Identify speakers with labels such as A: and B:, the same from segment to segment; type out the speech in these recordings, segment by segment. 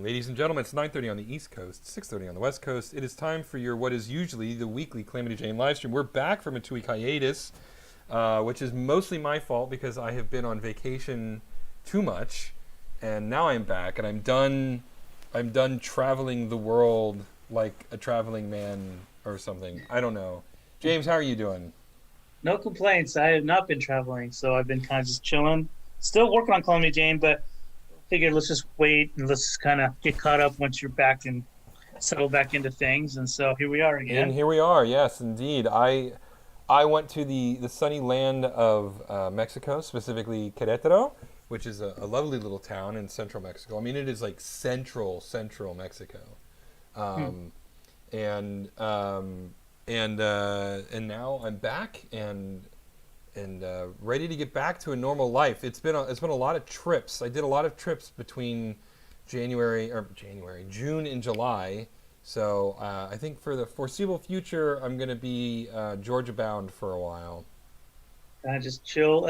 A: Ladies and gentlemen, it's 9:30 on the East Coast, 6:30 on the West Coast. It is time for your what is usually the weekly Calamity Jane live stream. We're back from a 2-week hiatus, which is mostly my fault because I have been on vacation too much, and now I'm back and I'm done. I'm done traveling the world like a traveling man or something. I don't know. James, how are you doing?
B: No complaints. I have not been traveling, so I've been kind of just chilling. Still working on Calamity Jane, but figured let's just wait and let's just kind of get caught up once you're back and settle back into things. And so here we are
A: And
B: again.
A: here we are. Yes, indeed. I went to the sunny land of Mexico, specifically Querétaro, which is a lovely little town in central Mexico. I mean, it is like central Mexico,
B: Hmm.
A: um, and now I'm back and ready to get back to a normal life. It's been a lot of trips. I did a lot of trips between June and July. So I think for the foreseeable future, I'm going to be Georgia bound for a while.
B: Kind of just chill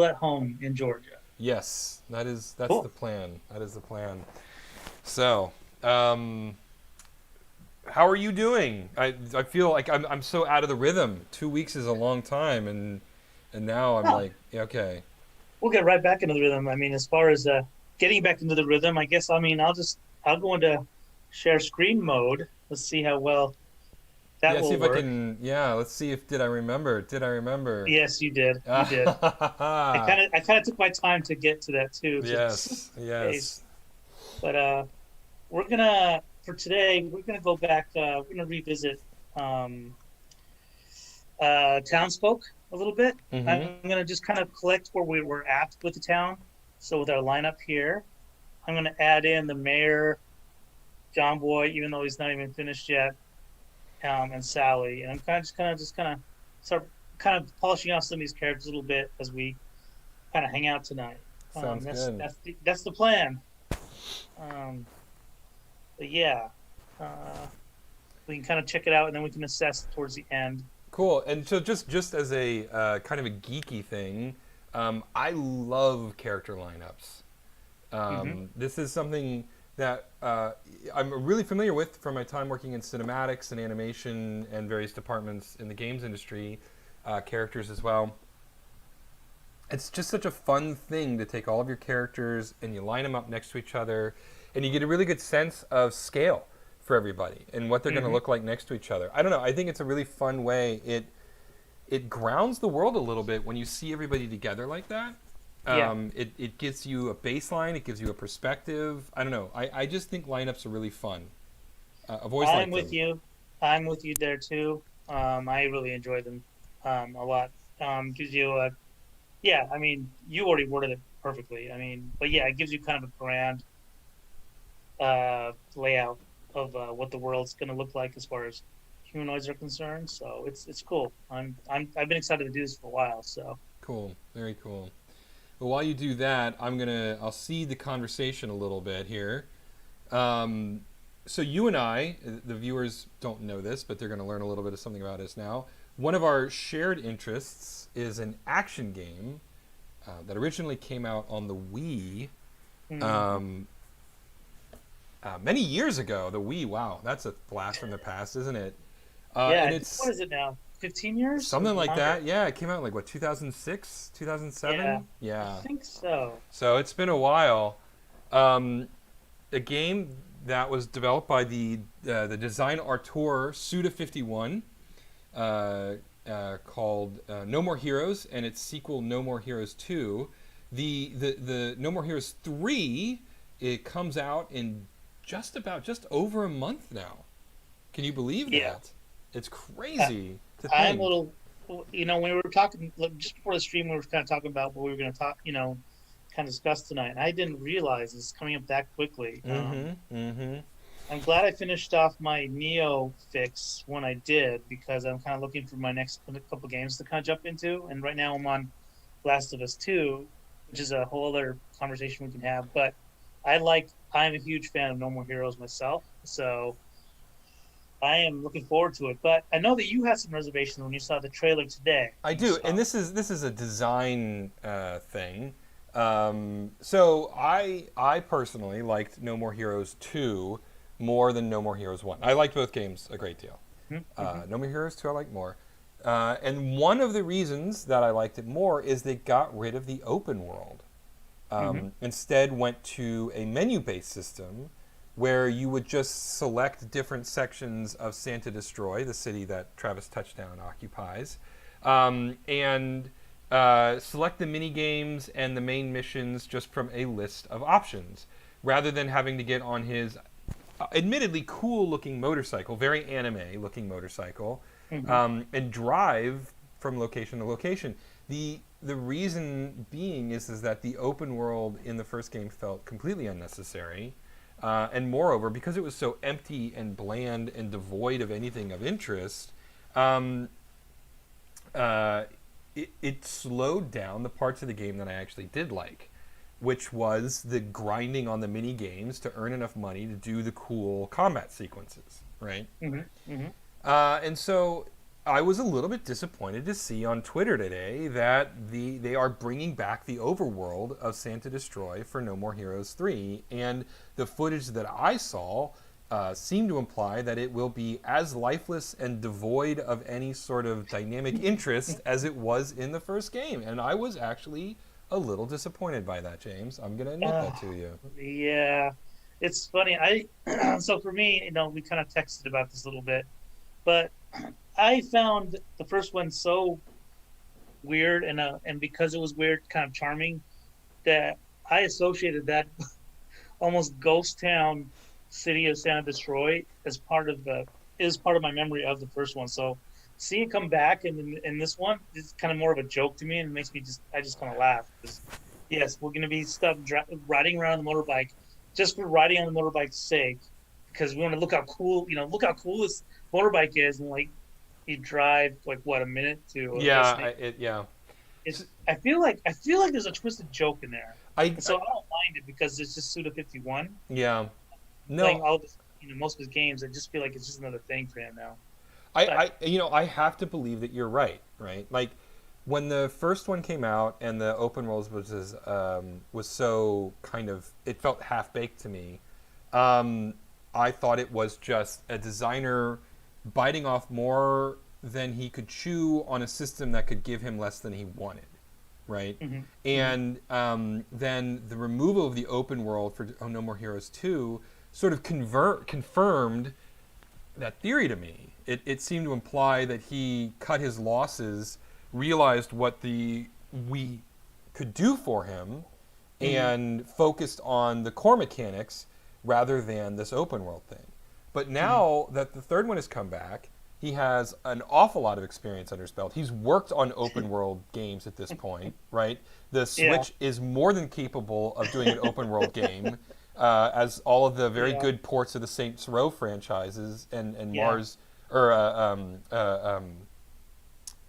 B: at home in Georgia.
A: Yes, that's the
B: Cool.
A: plan. That is the plan. So, um, how are you doing? I feel like I'm so out of the rhythm. 2 weeks is a long time, and now I'm
B: No,
A: like, yeah, okay.
B: we'll get right back into the rhythm. I mean, as far as getting back into the rhythm, I guess. I mean, I'll go into share screen mode. Let's see how well that
A: Yeah, see
B: will
A: if I
B: work.
A: can. Yeah, let's see if did I remember? Did I remember?
B: Yes, you did. You did. I kind of took my time to get to that too, just in
A: Yes,
B: case.
A: yes.
B: But we're gonna for today. We're gonna go back. We're gonna revisit um, townsfolk a little bit.
A: Mm-hmm.
B: I'm gonna just kind of collect where we were at with the town. So with our lineup here, I'm gonna add in the mayor, John Boy, even though he's not even finished yet, and Sally. And I'm kind of start kind of polishing off some of these characters a little bit as we kind of hang out tonight.
A: Sounds good.
B: That's the plan. Um, but yeah, uh, we can kind of check it out, and then we can assess towards the end.
A: Cool. And so just as a kind of a geeky thing, I love character lineups.
B: Hmm.
A: This is something that I'm really familiar with from my time working in cinematics and animation and various departments in the games industry, characters as well. It's just such a fun thing to take all of your characters and you line them up next to each other, and you get a really good sense of scale for everybody and what they're going to
B: Hmm.
A: look like next to each other. I don't know. I think it's a really fun way. It grounds the world a little bit when you see everybody together like that.
B: Yeah,
A: It gives you a baseline. It gives you a perspective. I don't know. I just think lineups are really fun. I've always
B: I'm
A: liked
B: with
A: them.
B: you. I'm with you there too. I really enjoy them a lot. Gives you a yeah. I mean, you already worded it perfectly. I mean, but yeah, it gives you kind of a grand layout of what the world's going to look like as far as humanoids are concerned. So it's cool. I've been excited to do this for a while. So
A: Cool. Very cool. But while you do that, I'll seed the conversation a little bit here. Um, so you and I, the viewers don't know this, but they're going to learn a little bit of something about us now. One of our shared interests is an action game that originally came out on the Wii
B: hmm.
A: um, many years ago. The Wii, wow, that's a blast from the past, isn't it?
B: Yeah,
A: And
B: I think what
A: it's
B: is it now? 15 years or
A: something like
B: longer?
A: that. Yeah, it came out in like what 2006,
B: Yeah,
A: 2007.
B: I
A: Yeah,
B: think so.
A: so it's been a while. Um, a game that was developed by the design auteur Suda 51, called No More Heroes, and its sequel No More Heroes 2. The No More Heroes 3, it comes out in just over a month now. Can you believe
B: Yeah,
A: that? It's
B: I,
A: crazy to
B: I'm a
A: think.
B: little. When we were talking like, just before the stream, we were kind of talking about what we were going to talk. Kind of discuss tonight. And I didn't realize it's coming up that quickly.
A: Mm-hmm. Mm-hmm.
B: I'm glad I finished off my Neo fix when I did because I'm kind of looking for my next couple games to kind of jump into. And right now I'm on Last of Us 2, which is a whole other conversation we can have. But I'm a huge fan of No More Heroes myself. So I am looking forward to it. But I know that you had some reservations when you saw the trailer today.
A: I
B: And
A: do, and
B: so,
A: this is a design thing. So I personally liked No More Heroes 2 more than No More Heroes 1. I liked both games a great deal.
B: Mm-hmm.
A: No More Heroes 2 I like more. And one of the reasons that I liked it more is they got rid of the open world.
B: Mm-hmm.
A: Instead went to a menu-based system where you would just select different sections of Santa Destroy, the city that Travis Touchdown occupies, and select the mini games and the main missions just from a list of options, rather than having to get on his admittedly cool-looking motorcycle, very anime-looking motorcycle,
B: Mm-hmm.
A: and drive from location to location. The reason being is that the open world in the first game felt completely unnecessary, and moreover, because it was so empty and bland and devoid of anything of interest, um, it slowed down the parts of the game that I actually did like, which was the grinding on the mini games to earn enough money to do the cool combat sequences, right?
B: Mm-hmm. Mm-hmm.
A: And so I was a little bit disappointed to see on Twitter today that they are bringing back the overworld of Santa Destroy for No More Heroes 3, and the footage that I saw seemed to imply that it will be as lifeless and devoid of any sort of dynamic interest as it was in the first game, and I was actually a little disappointed by that, James. I'm going to admit that to you.
B: Yeah, it's funny. So for me, we kind of texted about this a little bit, but I found the first one so weird, and because it was weird, kind of charming, that I associated that almost ghost town city of Santa Destroy as part of my memory of the first one. So seeing it come back in this one is kind of more of a joke to me, and it makes me I just kind of laugh because yes, we're gonna be stuck riding around on the motorbike just for riding on the motorbike's sake because we want to look how cool this motorbike is, and like you drive like what, a minute to a destination.
A: Yeah.
B: I feel like there's a twisted joke in there,
A: I
B: and so I don't mind it because it's just Suda 51
A: yeah.
B: playing
A: No,
B: all this, most of his games. I just feel like it's just another thing for him now. But
A: I have to believe that you're right, right? Like when the first one came out and the open worlds was so kind of, it felt half baked to me. I thought it was just a designer biting off more than he could chew on a system that could give him less than he wanted, right?
B: mm-hmm, mm-hmm,
A: And then the removal of the open world for No More Heroes 2 sort of confirmed that theory to me. It seemed to imply that he cut his losses, realized what we could do for him,
B: mm-hmm,
A: and focused on the core mechanics rather than this open world thing. But
B: mm-hmm.
A: now that the third one has come back, he has an awful lot of experience under his belt. He's worked on open world games at this point, right? The
B: Yeah,
A: Switch is more than capable of doing an open world game, as all of the very
B: yeah,
A: good ports of the Saints Row franchises and
B: yeah,
A: Mars or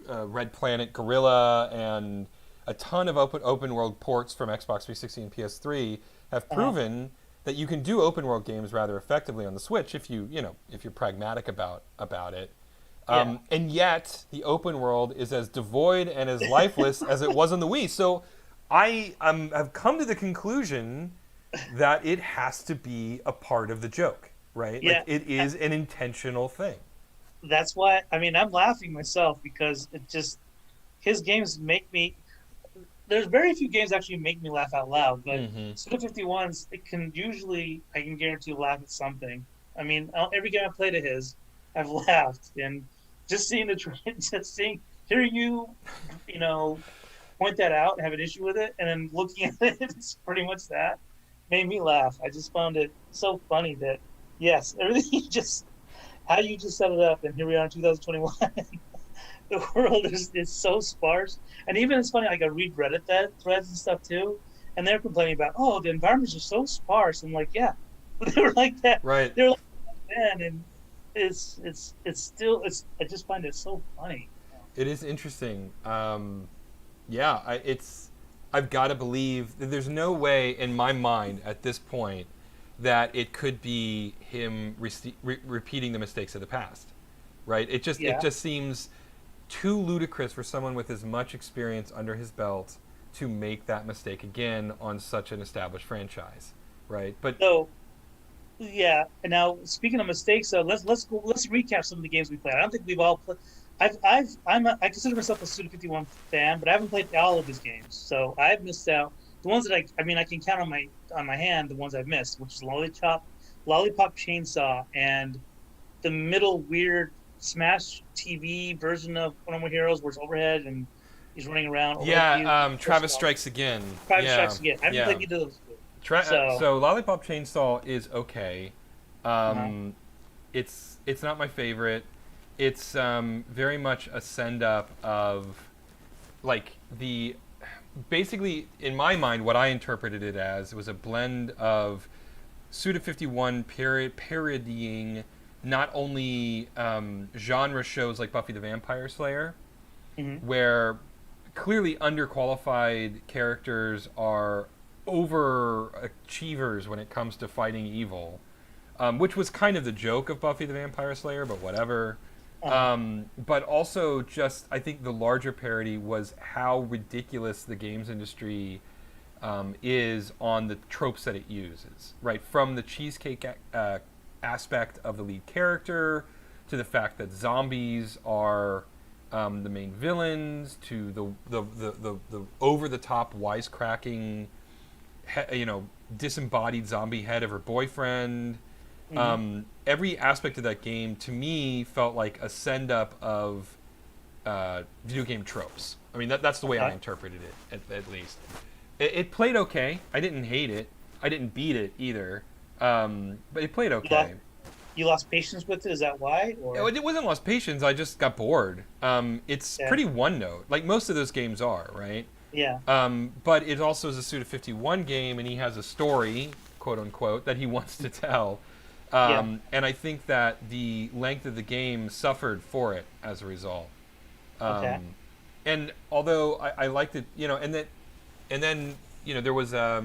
A: Red Planet Gorilla and a ton of open world ports from Xbox 360 and PS3 have
B: uh-huh,
A: proven that you can do open world games rather effectively on the Switch if if you're pragmatic about it.
B: yeah.
A: And yet the open world is as devoid and as lifeless as it was on the Wii. So have come to the conclusion that it has to be a part of the joke, right? Like
B: Yeah,
A: it
B: I-
A: is an intentional thing.
B: that's why. I mean, I'm laughing myself because his games make me. There's very few games actually make me laugh out loud, but
A: Mm-hmm.
B: Suda 51s, I can guarantee laugh at something. I mean, every game I played of his, I've laughed, and just seeing hearing you know, point that out and have an issue with it, and then looking at it, it's pretty much that made me laugh. I just found it so funny that yes, everything how you just set it up, and here we are in 2021. The world is so sparse, and even it's funny. Like I read Reddit threads and stuff too, and they're complaining about, oh, the environments are so sparse. I'm like, yeah, they were like that.
A: Right.
B: They were like that then, and it's still. I just find it so funny.
A: It is interesting. Yeah, I've got to believe that there's no way in my mind at this point that it could be him repeating the mistakes of the past, right? It
B: Yeah.
A: just seems too ludicrous for someone with as much experience under his belt to make that mistake again on such an established franchise, right? But
B: So yeah. And now speaking of mistakes, let's recap some of the games we played. I don't think we've all played. I consider myself a Suda 51 fan, but I haven't played all of his games, so I've missed out. The ones that I mean, I can count on my hand the ones I've missed, which is Lollipop Chainsaw, and the middle weird Smash TV version of One of My Heroes, where it's overhead and he's running around.
A: Travis Strikes Again.
B: Travis Strikes Again. I haven't played either of those.
A: So Lollipop Chainsaw is okay.
B: Uh-huh.
A: It's not my favorite. It's very much a send up of like the basically in my mind what I interpreted it as was a blend of Suda 51 parodying not only genre shows like Buffy the Vampire Slayer, where clearly underqualified characters are overachievers when it comes to fighting evil, which was kind of the joke of Buffy the Vampire Slayer, but whatever. But also just, I think the larger parody was how ridiculous the games industry is on the tropes that it uses, right? From the cheesecake aspect of the lead character to the fact that zombies are the main villains to the over-the-top wisecracking disembodied zombie head of her boyfriend. Every aspect of that game to me felt like a send-up of video game tropes. I mean, that's the way I interpreted it, at least. It played okay. I didn't hate it. I didn't beat it either. But it played okay.
B: You lost patience with it? Is that why? Or?
A: It wasn't lost patience. I just got bored. It's pretty one-note, like most of those games are, right?
B: Yeah.
A: But it also is a Suda 51 game, and he has a story, quote unquote, that he wants to tell. And I think that the length of the game suffered for it as a result. And although I liked it, and then there was a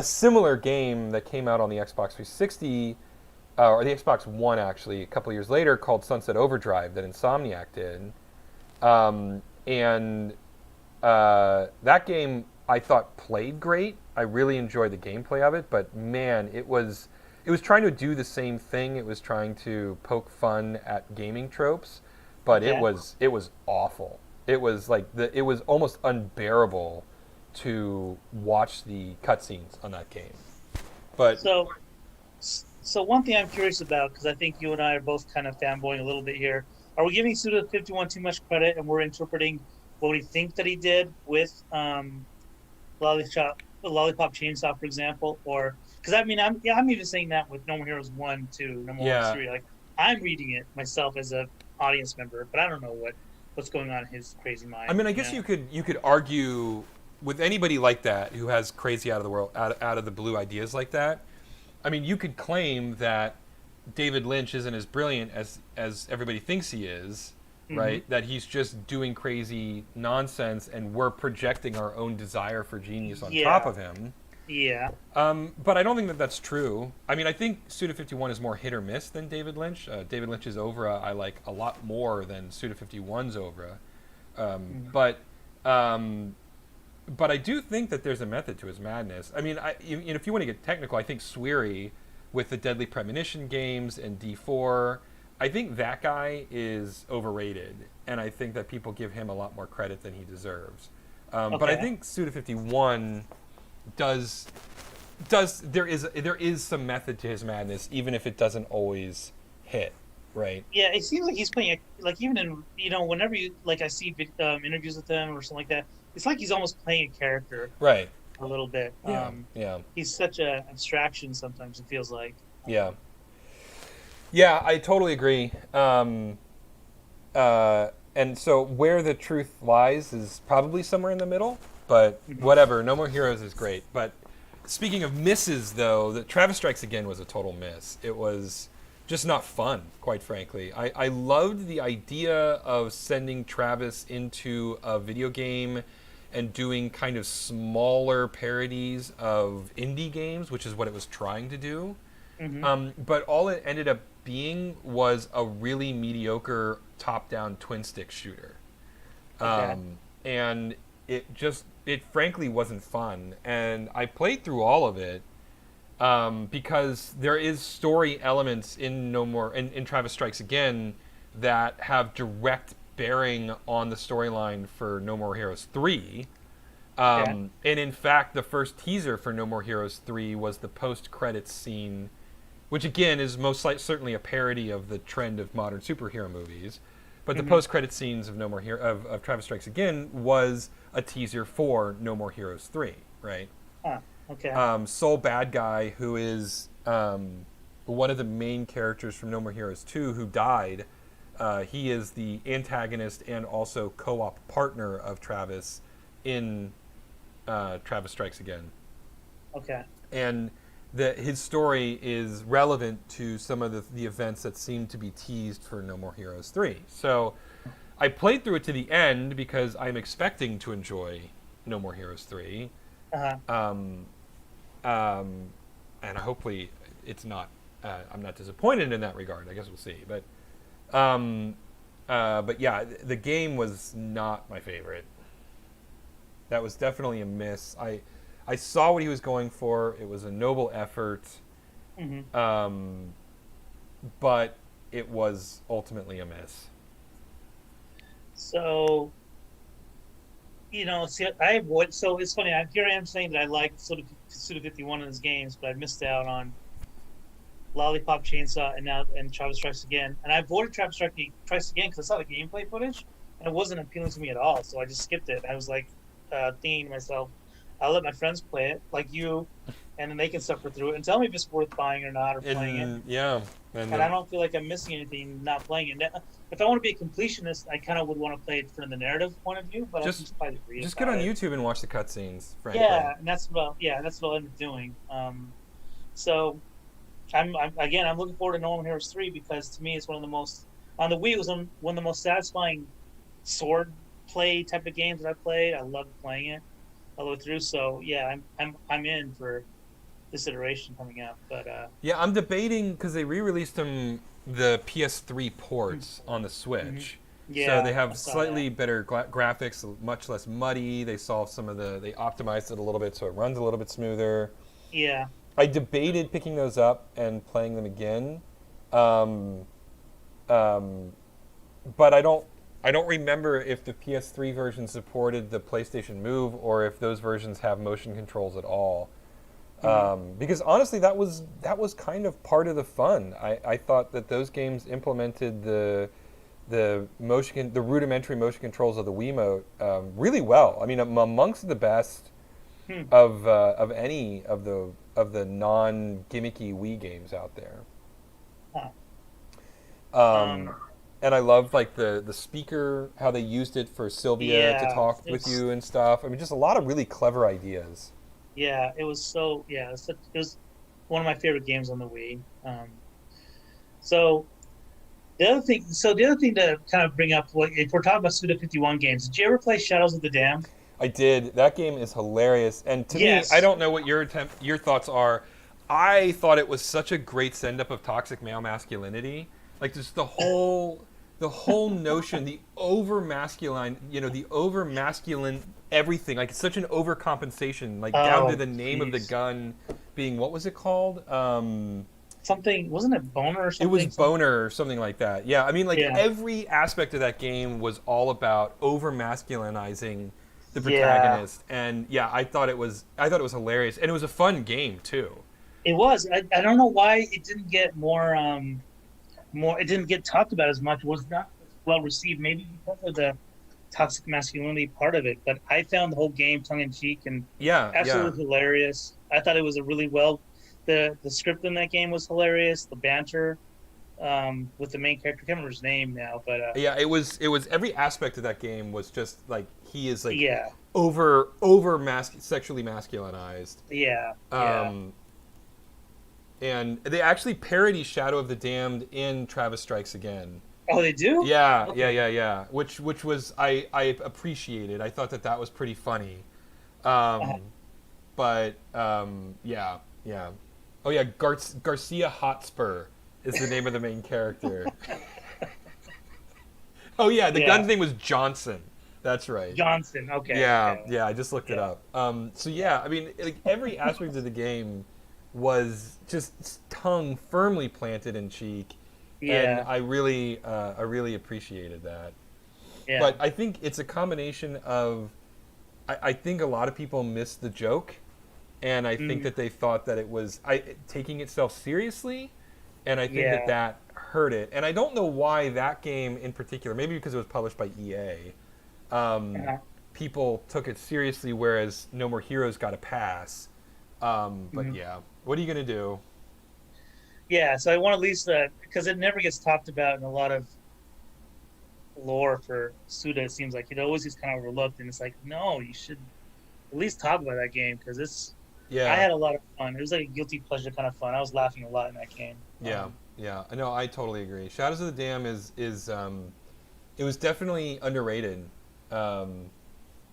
A: similar game that came out on the Xbox 360, or the Xbox One actually, a couple of years later, called Sunset Overdrive that Insomniac did. That game I thought played great. I really enjoyed the gameplay of it, but man, it was trying to do the same thing. It was trying to poke fun at gaming tropes, but it was awful. It was like it was almost unbearable to watch the cutscenes on that game. But
B: so one thing I'm curious about, because I think you and I are both kind of fanboying a little bit here, are we giving Suda 51 too much credit and we're interpreting what we think that he did with Lollipop Chainsaw, for example, or because I mean I'm even saying that with No More Heroes 1, 2, No More Heroes 3. Like I'm reading it myself as a audience member, but I don't know what's going on in his crazy mind.
A: I mean, I guess you could argue with anybody like that who has crazy out of the blue ideas like that. I mean, you could claim that David Lynch isn't as brilliant as everybody thinks he is, right? That he's just doing crazy nonsense and we're projecting our own desire for genius on top of him.
B: Yeah.
A: But I don't think that that's true. I mean, I think Suda 51 is more hit or miss than David Lynch. David Lynch's Ovra I like a lot more than Suda 51's Ovra. But I do think that there's a method to his madness. I mean, if you want to get technical, I think Sweary with the Deadly Premonition games and D4, I think that guy is overrated, and I think that people give him a lot more credit than he deserves. But I think Suda 51 there is some method to his madness, even if it doesn't always hit, right?
B: Yeah, it seems like he's playing like even in whenever I see interviews with him or something like that, it's like he's almost playing a character,
A: right?
B: A little bit.
A: Yeah.
B: He's such an abstraction sometimes. It feels like.
A: Yeah, I totally agree. And so where the truth lies is probably somewhere in the middle. But whatever, No More Heroes is great. But speaking of misses, though, the Travis Strikes Again was a total miss. It was just not fun, quite frankly. I loved the idea of sending Travis into a video game and doing kind of smaller parodies of indie games, which is what it was trying to do. But all it ended up being was a really mediocre top-down twin-stick shooter. And it just it frankly wasn't fun, and I played through all of it because there is story elements in No More in Travis Strikes Again that have direct bearing on the storyline for No More Heroes 3.
B: Okay.
A: And in fact, the first teaser for No More Heroes 3 was the post-credits scene, which again is certainly a parody of the trend of modern superhero movies. But the
B: Hmm.
A: post-credit scenes of of Travis Strikes Again was a teaser for No More Heroes 3, right?
B: Huh. Okay.
A: Soul Bad Guy, who is one of the main characters from No More Heroes 2, who died. He is the antagonist and also co-op partner of Travis in Travis Strikes Again.
B: Okay.
A: And his story is relevant to some of the events that seem to be teased for No More Heroes 3. So I played through it to the end because I'm expecting to enjoy No More Heroes 3.
B: Uh-huh.
A: Um, and hopefully it's not, I'm not disappointed in that regard. I guess we'll see. But yeah, the game was not my favorite. That was definitely a miss. I saw what he was going for. It was a noble effort,
B: Hmm.
A: but it was ultimately a miss.
B: So, see, I avoid. So it's funny. Here I am saying that I like Suda 51 in his games, but I missed out on Lollipop Chainsaw and Travis Strikes Again. And I avoided Strikes Again because I saw the gameplay footage and it wasn't appealing to me at all. So I just skipped it. I was like, thinking to myself, I'll let my friends play it, like you, and then they can suffer through it and tell me if it's worth buying or not or playing it.
A: And yeah, and
B: And I don't feel like I'm missing anything not playing it. Now, if I want to be a completionist, I kind of would want to play it from the narrative point of view, but I
A: just
B: just probably read
A: just get
B: about
A: on
B: it.
A: YouTube and watch the cutscenes. Frankly,
B: Yeah, and that's what I'll end up doing. So I'm looking forward to No More Heroes 3 because to me it's one of the most on the Wii it was one of the most satisfying sword play type of games that I played. I loved playing it all the way through. So yeah, I'm in for this iteration coming out. But
A: yeah, I'm debating because they re-released the PS3 ports on the
B: mhm.
A: Switch. So they
B: Yeah, I
A: have
B: saw that.
A: slightly better graphics, much less muddy. They solved they optimized it a little bit so it runs a little bit smoother.
B: Yeah.
A: I debated picking those up and playing them again, um, um, but I don't remember if the PS3 version supported the PlayStation Move or if those versions have motion controls at all.
B: Mhm.
A: Because honestly, that was kind of part of the fun. I thought that those games implemented the rudimentary motion controls of the Wiimote really well. I mean, amongst the best
B: Hmm.
A: of any of the non gimmicky Wii games out there.
B: Huh.
A: Um,
B: Um,
A: and I loved like the speaker, how they used it for Sylvia to
B: yeah,
A: talk with
B: it's
A: you and stuff. I mean, just a lot of really clever ideas.
B: yeah, it was so yeah, it was one of my favorite games on the Wii. So the other thing to kind of bring up, like, if we're talking about Suda 51 games, did you ever play Shadows of the Dam?
A: I did. That game is hilarious. And to me, I
B: Yes.
A: don't know what your thoughts are. I thought it was such a great send up of toxic male masculinity. Like just the whole notion, the over masculine, the over masculine everything. Like it's such an overcompensation, like down to
B: Oh,
A: the name of the
B: jeez.
A: gun being what was it called?
B: Something wasn't it Boner or
A: It was
B: something?
A: Boner or something like that. Yeah, I mean, like
B: Yeah.
A: every aspect of that game was all about over masculinizing the
B: Yeah.
A: protagonist, and yeah, I thought it was hilarious, and it was a fun game too.
B: It was. I don't know why it didn't get more it didn't get talked about as much. It was not well received, maybe because of the toxic masculinity part of it. But I found the whole game tongue in cheek and
A: Yeah, yeah,
B: absolutely hilarious. I thought it was a really well the script in that game was hilarious. The banter with the main character, I can't remember his name now, but
A: yeah. It was every aspect of that game was just like he is like
B: yeah,
A: sexually masculinized.
B: yeah, yeah.
A: Um, and they actually parody Shadow of the Damned in Travis Strikes Again.
B: Oh, they do?
A: Yeah, yeah,
B: Okay.
A: yeah, yeah. Which was I appreciated. I thought that was pretty funny. Um, but yeah, yeah. Oh yeah, Garcia Hotspur is the name of the main character. Oh yeah, the
B: Yeah.
A: gun's name was Johnson. That's right.
B: Johnson. Okay,
A: Yeah,
B: okay.
A: yeah, I just looked it
B: Yeah,
A: up. So yeah, I mean, like every aspect of the game was just tongue firmly planted in cheek, and
B: yeah,
A: I really appreciated that.
B: yeah.
A: But I think it's a combination of, I think a lot of people missed the joke, and I think
B: Mm,
A: that they thought that it was taking itself seriously, and I think that
B: yeah.
A: that hurt it. And I don't know why that game in particular, maybe because it was published by EA, um,
B: Uh-huh.
A: people took it seriously, whereas No More Heroes got a pass. But
B: Mhm.
A: yeah, what are you gonna do?
B: Yeah, so I want at least because it never gets talked about in a lot of lore for Suda. It seems like it always gets kind of overlooked, and it's like, no, you should at least talk about that game because it's. I
A: Yeah,
B: had a lot of fun. It was like a guilty pleasure kind of fun. I was laughing a lot in that game.
A: yeah, yeah. I know. I totally agree. Shadows of the Dam is it was definitely underrated, um,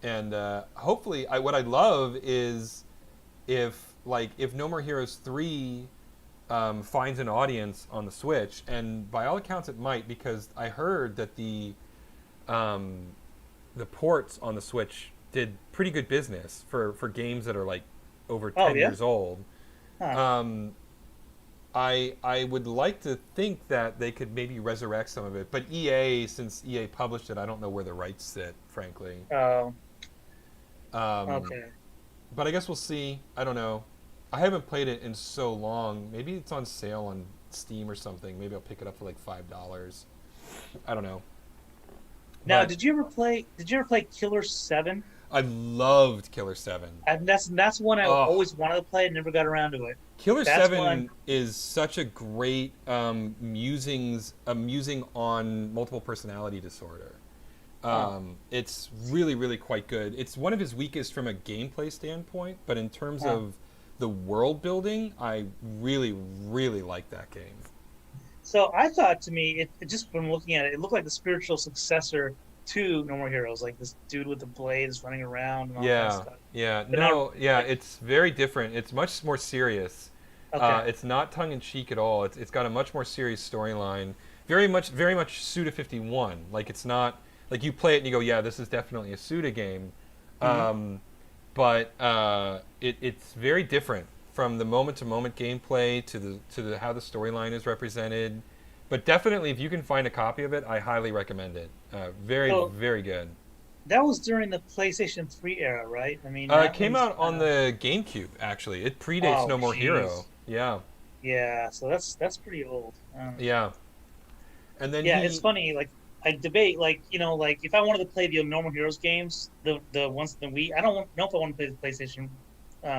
A: and hopefully, what I'd love is if No More Heroes 3 finds an audience on the Switch, and by all accounts it might, because I heard that um, the ports on the Switch did pretty good business for games that are like over
B: Oh
A: 10
B: yeah,
A: years old.
B: huh?
A: Um, I would like to think that they could maybe resurrect some of it, but EA, since EA published it, I don't know where the rights sit, frankly.
B: Oh,
A: Um,
B: okay.
A: but I guess we'll see. I don't know. I haven't played it in so long. Maybe it's on sale on Steam or something. Maybe I'll pick it up for like $5. I don't know.
B: Now,
A: But
B: did you ever play? Did you ever play Killer 7?
A: I loved Killer 7.
B: And that's one I
A: Oh,
B: always wanted to play and never got around to it.
A: Killer
B: That's one.
A: 7 is such a great musing on multiple personality disorder.
B: Huh.
A: It's really, really quite good. It's one of his weakest from a gameplay standpoint, but in terms
B: Huh.
A: of the world building, I really, really like that game.
B: So I thought to me, it just from looking at it, it looked like the spiritual successor to No More Heroes, like this dude with the blades running around and all kind of
A: Yeah,
B: stuff.
A: yeah,
B: But not
A: no, yeah,
B: like
A: it's very different. It's much more serious.
B: okay.
A: It's not tongue in cheek at all. It's got a much more serious storyline. Very much Suda 51. Like it's not like you play it and you go, yeah, this is definitely a Suda game.
B: Hmm.
A: Um, but it's very different from the moment to moment gameplay to the how the storyline is represented. But definitely, if you can find a copy of it, I highly recommend it. Very,
B: So
A: very good.
B: that was during the PlayStation 3 era, right? I mean,
A: It
B: that
A: came
B: was
A: out on the GameCube. Actually, it predates
B: oh
A: No More Hero.
B: jeez,
A: Yeah,
B: yeah. So that's pretty old.
A: yeah. And then
B: Yeah, it's
A: he,
B: funny. Like I debate, like like if I wanted to play the normal Heroes games, the ones the Wii, I don't know if I want to play the PlayStation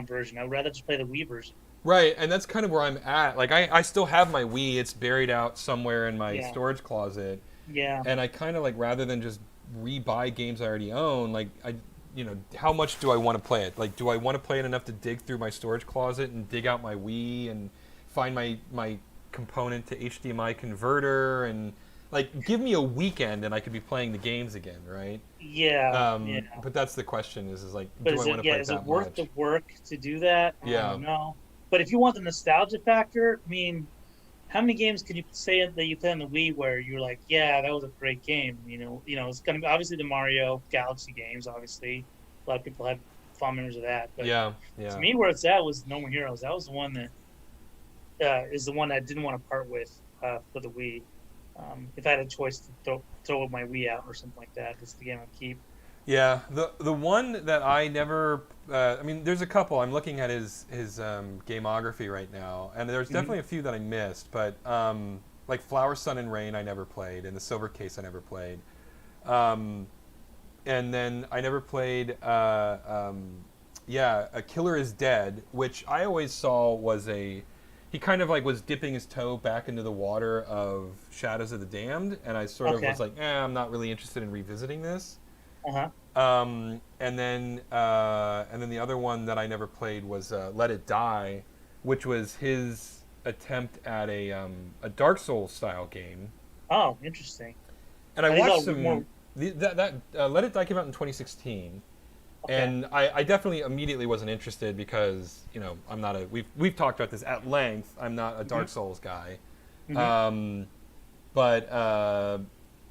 B: version. I would rather just play the Wii version.
A: right, and that's kind of where I'm at. Like I still have my Wii. It's buried out somewhere in my
B: Yeah,
A: storage closet,
B: yeah,
A: and I kind of like rather than just re-buy games I already own. Like how much do I want to play it? Like, do I want to play it enough to dig through my storage closet and dig out my Wii and find my component to HDMI converter and like give me a weekend and I could be playing the games again, right?
B: yeah, yeah.
A: But that's the question is like,
B: But
A: do I want to play it
B: is it
A: that
B: worth the
A: much?
B: work to do that? I
A: Yeah.
B: don't know. But if you want the nostalgia factor, I mean, how many games can you say that you play on the Wii where you're like, yeah, that was a great game? It's gonna be obviously the Mario Galaxy games. Obviously, a lot of people have fond memories of that. But
A: Yeah,
B: to
A: yeah.
B: me, where it's at was No More Heroes. That was the one that is the one I didn't want to part with for the Wii. If I had a choice to throw my Wii out or something like that, it's the game I'd keep.
A: Yeah, the one that I never, I mean, there's a couple. I'm looking at his gameography right now, and there's
B: Hmm.
A: definitely a few that I missed. But like Flower, Sun, and Rain, I never played, and the Silver Case, I never played. Um, and then I never played, yeah, A Killer Is Dead, which I always saw was he kind of like was dipping his toe back into the water of Shadows of the Damned, and I sort of
B: Okay.
A: was like, I'm not really interested in revisiting this.
B: Uh huh.
A: And then the other one that I never played was Let It Die, which was his attempt at a Dark Souls style game.
B: Oh, interesting.
A: And I
B: Are these
A: watched
B: all
A: some.
B: more?
A: Let It Die came out in 2016,
B: Okay.
A: and I definitely immediately wasn't interested because I'm not a we've talked about this at length. I'm not a
B: Hmm.
A: Dark Souls guy,
B: Hmm.
A: um, but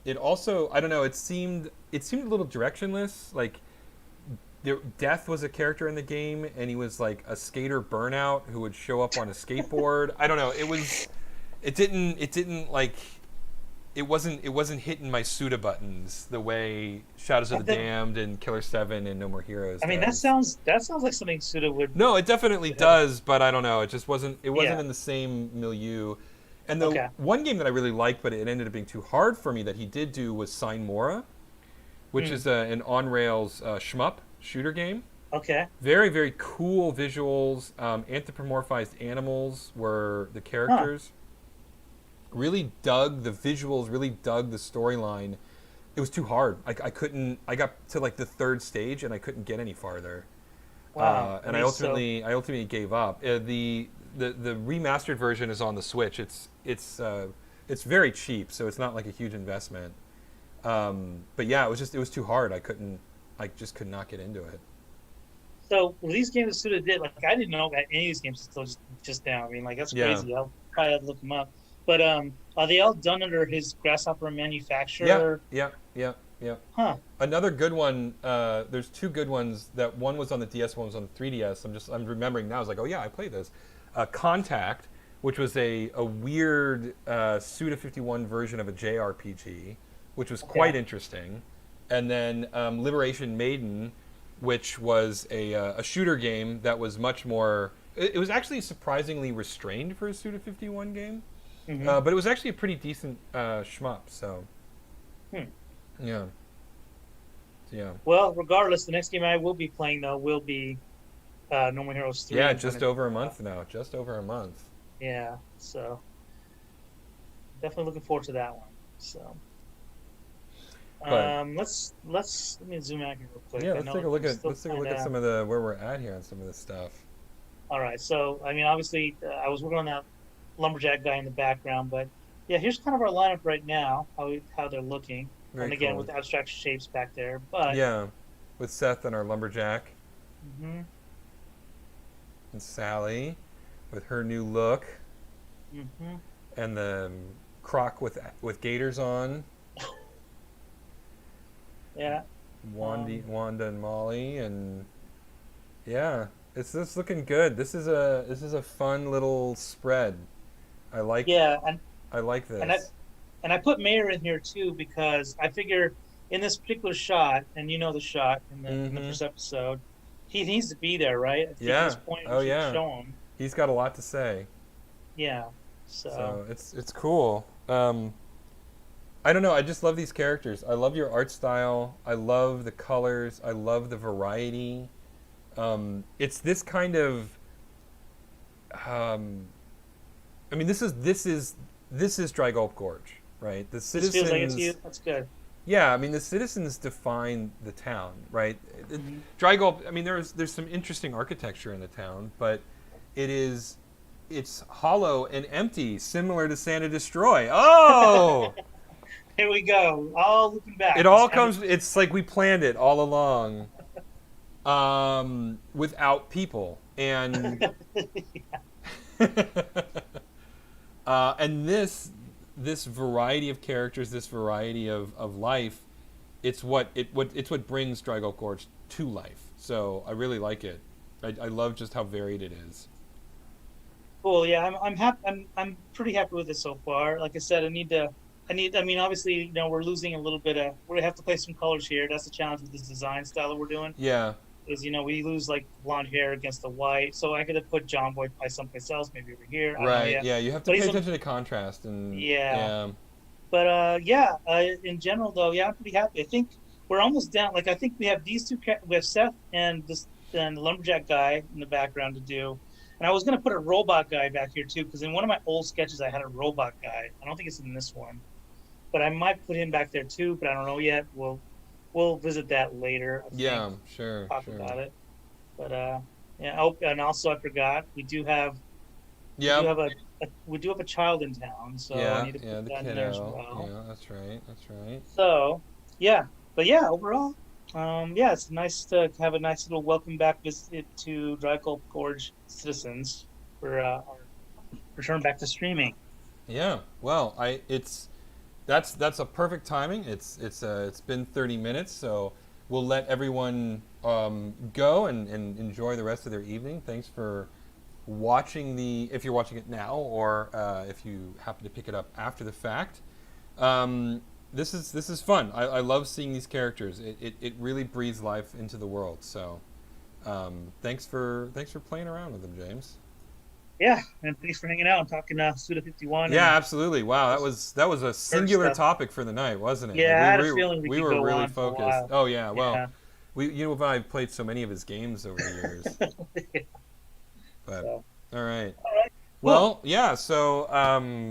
A: it also I don't know. It seemed it seemed a little directionless. Like Death was a character in the game, and he was like a skater burnout who would show up on a skateboard. I don't know. It wasn't hitting my Suda buttons the way Shadows of the Damned and Killer 7 and No More Heroes
B: I mean,
A: does.
B: that sounds like something Suda would.
A: No, it definitely does, but I don't know. It just wasn't. It wasn't
B: Yeah.
A: in the same milieu. And the
B: Okay.
A: one game that I really liked, but it ended up being too hard for me, that he did do was Sign Mora, which is an on rails shmup shooter game.
B: Okay.
A: Very, very cool visuals. Anthropomorphized animals were the characters. Really dug the visuals. Really dug the storyline. It was too hard. I couldn't. I got to like the third stage and I couldn't get any farther.
B: Wow.
A: And I ultimately gave up. The remastered version is on the Switch. It's very cheap, so it's not like a huge investment. But yeah, it was too hard. I just could not get into it.
B: So well, these games that Suda did, like I didn't know that any of these games until just now. I mean, like that's
A: Yeah.
B: crazy. I'll probably have to look them up. But are they all done under his Grasshopper manufacturer?
A: Yeah.
B: Huh.
A: Another good one. There's two good ones. That one was on the DS, one was on the 3DS. I'm remembering now. I was like, oh yeah, I played this. Contact, which was a weird Suda 51 version of a JRPG, which was quite interesting. And then Liberation Maiden, which was a shooter game that was much more. It was actually surprisingly restrained for a Suda 51 game, but it was actually a pretty decent shmup. So, yeah.
B: Well, regardless, the next game I will be playing though will be No More Heroes 3.
A: Yeah, just over a month now. Just over a month.
B: Yeah, so definitely looking forward to that one. So,
A: But-
B: let me zoom out here real quick.
A: Yeah,
B: I
A: let's
B: know
A: take a
B: I'm
A: look at
B: still kinda-
A: some of the where we're at here on some of this stuff.
B: All right, so I mean, obviously, I was working on that lumberjack guy in the background, but yeah, here's kind of our lineup right now. How they're looking,
A: Very
B: and again
A: cool.
B: with abstract shapes back there. But
A: Yeah, with Seth and our lumberjack,
B: hmm
A: and Sally with her new look,
B: hmm
A: and the Croc with gaiters on.
B: yeah,
A: Wanda and Molly, and yeah, it's looking good. This is a fun little spread. I like
B: yeah,
A: I like this.
B: and I put Mayor in here too because I figure in this particular shot, and you know the shot in the first episode, he needs to be there, right? I think
A: Yeah.
B: At this point, we
A: Oh,
B: should
A: yeah.
B: show him.
A: He's got a lot to say.
B: Yeah.
A: So it's cool. I don't know. I just love these characters. I love your art style. I love the colors. I love the variety. It's this kind of. I mean, this is Dry Gulp Gorge, right? The
B: This
A: citizens.
B: feels like it's you. That's good.
A: Yeah, I mean, the citizens define the town, right? Dry Gulp. I mean, there's some interesting architecture in the town, but it's hollow and empty, similar to Santa Destroy. Oh.
B: Here we go. All looking back.
A: It all comes. It's like we planned it all along, without people, and and this variety of characters, this variety of life, it's what brings Dry Gulp Gorge to life. So I really like it. I love just how varied it is.
B: Cool. Yeah, I'm happy. I'm pretty happy with it so far. Like I said, I mean, obviously, you know, we're losing a little bit of. We're gonna have to play some colors here. That's the challenge with this design style that we're doing.
A: Yeah.
B: Is you know we lose like blonde hair against the white, so I could have put John Boy by someplace else, maybe over here. I don't know
A: Right.
B: yet.
A: Yeah. You have to
B: But
A: pay
B: he's a-
A: attention to contrast and.
B: Yeah. But in general though, yeah, I'm pretty happy. I think we're almost down. Like I think we have these two. We have Seth and the lumberjack guy in the background to do. And I was gonna put a robot guy back here too, because in one of my old sketches I had a robot guy. I don't think it's in this one, but I might put him back there too. But I don't know yet. We'll visit that later. I think.
A: Yeah. Sure.
B: Talk
A: Sure.
B: about it. But yeah. Oh, and also I forgot we do have
A: Yeah.
B: we do have a child in town, so I need to put
A: the
B: that in there as
A: kiddo.
B: well.
A: Yeah, that's right. That's right.
B: So, yeah, but yeah, overall, yeah, it's nice to have a nice little welcome back visit to Dry Gulp Gorge citizens for our return back to streaming.
A: Yeah. Well, That's a perfect timing. It's been 30 minutes, so we'll let everyone go and enjoy the rest of their evening. Thanks for watching if you're watching it now, or if you happen to pick it up after the fact. This is fun. I love seeing these characters. It really breathes life into the world. So thanks for playing around with them, James.
B: Yeah, and thanks for hanging out and talking Suda 51.
A: Yeah,
B: And
A: absolutely. Wow, that was a singular topic for the night, wasn't it?
B: yeah, I had
A: Like
B: a feeling we
A: we
B: could
A: were
B: go
A: really
B: on for a
A: focused.
B: while.
A: Oh yeah, well,
B: Yeah.
A: I've played so many of his games over the years. But
B: So,
A: all right.
B: all right. Cool.
A: Well, yeah. So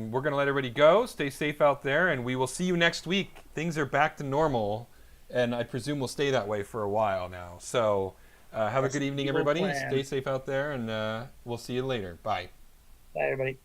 A: we're gonna let everybody go. Stay safe out there, and we will see you next week. Things are back to normal, and I presume we'll stay that way for a while now. So have a
B: That's
A: good
B: the
A: evening,
B: evil
A: everybody.
B: plan.
A: Stay safe out there, and we'll see you later. Bye.
B: Bye, everybody.